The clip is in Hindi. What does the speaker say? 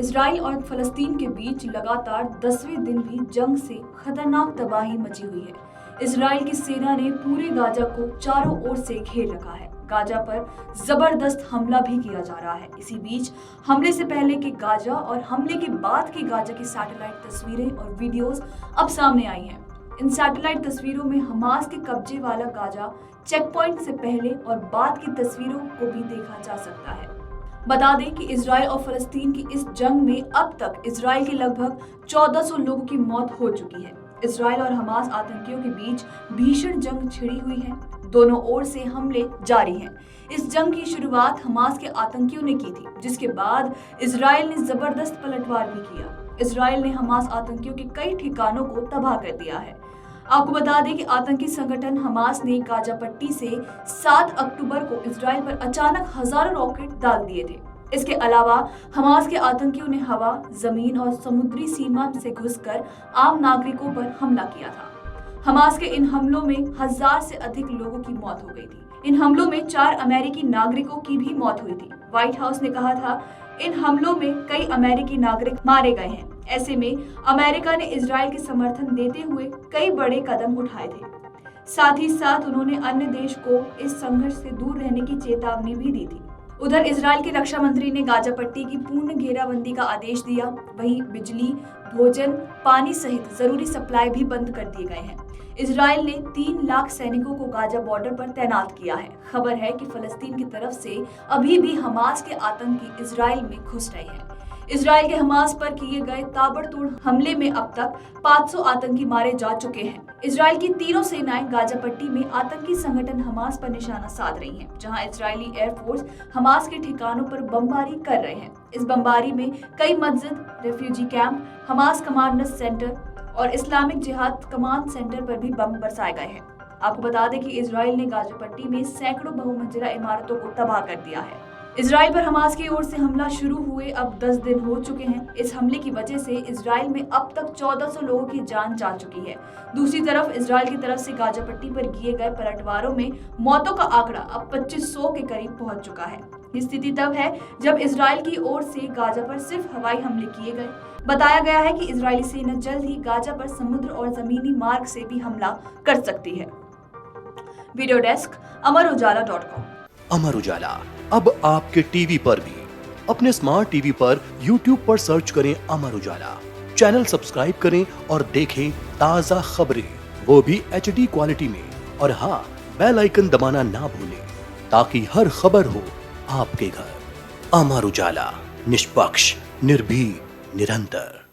इजराइल और फलस्तीन के बीच लगातार 10वें दिन भी जंग से खतरनाक तबाही मची हुई है। इजराइल की सेना ने पूरे गाजा को चारों ओर से घेर रखा है। गाजा पर जबरदस्त हमला भी किया जा रहा है। इसी बीच हमले से पहले के गाजा और हमले के बाद के गाजा की सैटेलाइट तस्वीरें और वीडियोस अब सामने आई हैं। इन सैटेलाइट तस्वीरों में हमास के कब्जे वाला गाजा चेक पॉइंट से पहले और बाद की तस्वीरों को भी देखा जा सकता है। बता दें कि इजराइल और फलस्तीन की इस जंग में अब तक इजराइल के लगभग 1400 लोगों की मौत हो चुकी है। इजराइल और हमास आतंकियों के बीच भीषण जंग छिड़ी हुई है। दोनों ओर से हमले जारी हैं। इस जंग की शुरुआत हमास के आतंकियों ने की थी, जिसके बाद इजराइल ने जबरदस्त पलटवार भी किया। इजराइल ने हमास आतंकियों के कई ठिकानों को तबाह कर दिया है। आपको बता दें कि आतंकी संगठन हमास ने गाजा पट्टी से 7 अक्टूबर को इजराइल पर अचानक हजारों रॉकेट दाग दिए थे। इसके अलावा हमास के आतंकियों ने हवा, जमीन और समुद्री सीमा से घुसकर आम नागरिकों पर हमला किया था। हमास के इन हमलों में 1000 से अधिक लोगों की मौत हो गई थी। इन हमलों में 4 अमेरिकी नागरिकों की भी मौत हुई थी। व्हाइट हाउस ने कहा था, इन हमलों में कई अमेरिकी नागरिक मारे गए हैं। ऐसे में अमेरिका ने इजराइल के समर्थन देते हुए कई बड़े कदम उठाए थे। साथ ही साथ उन्होंने अन्य देश को इस संघर्ष से दूर रहने की चेतावनी भी दी थी। उधर इजराइल के रक्षा मंत्री ने गाजा पट्टी की पूर्ण घेराबंदी का आदेश दिया। वहीं बिजली, भोजन, पानी सहित जरूरी सप्लाई भी बंद कर दिए गए हैं। इजराइल ने 3 लाख सैनिकों को गाजा बॉर्डर पर तैनात किया है। खबर है कि फलस्तीन की तरफ से अभी भी हमास के आतंकी इजराइल में घुस रहे हैं। इजराइल के हमास पर किए गए ताबड़तोड़ हमले में अब तक 500 आतंकी मारे जा चुके हैं। इजराइल की तीनों सेनाएं गाजा पट्टी में आतंकी संगठन हमास पर निशाना साध रही हैं, जहां इजरायली एयरफोर्स हमास के ठिकानों पर बमबारी कर रहे हैं। इस बमबारी में कई मस्जिद, refugee camp, Hamas commanders centre और इस्लामिक जिहाद कमांड सेंटर पर भी बम बरसाए गए हैं। आपको बता दें कि इजराइल ने गाजा पट्टी में सैकड़ों बहुमंजिला इमारतों को तबाह कर दिया है। इजराइल पर हमास की ओर से हमला शुरू हुए अब 10 दिन हो चुके हैं। इस हमले की वजह से इजराइल में अब तक 1400 लोगों की जान जा चुकी है। दूसरी तरफ इजराइल की तरफ से गाजा पट्टी पर किए गए पलटवारों में मौतों का आंकड़ा अब 2500 के करीब पहुंच चुका है। ये स्थिति तब है जब इजराइल की ओर से गाजा पर सिर्फ हवाई हमले किए गए। बताया गया है कि इजरायली सेना जल्द ही गाजा पर समुद्र और जमीनी मार्ग से भी हमला कर सकती है। Video desk अमरउजाला.com। अमर उजाला अब आपके टीवी पर भी। अपने स्मार्ट टीवी पर YouTube पर सर्च करें अमर उजाला, चैनल सब्सक्राइब करें और देखें ताजा खबरें, वो भी HD क्वालिटी में। और हाँ, बेल आइकन दबाना ना भूलें ताकि हर खबर हो आपके घर। अमर उजाला, निष्पक्ष, निर्भीक, निरंतर।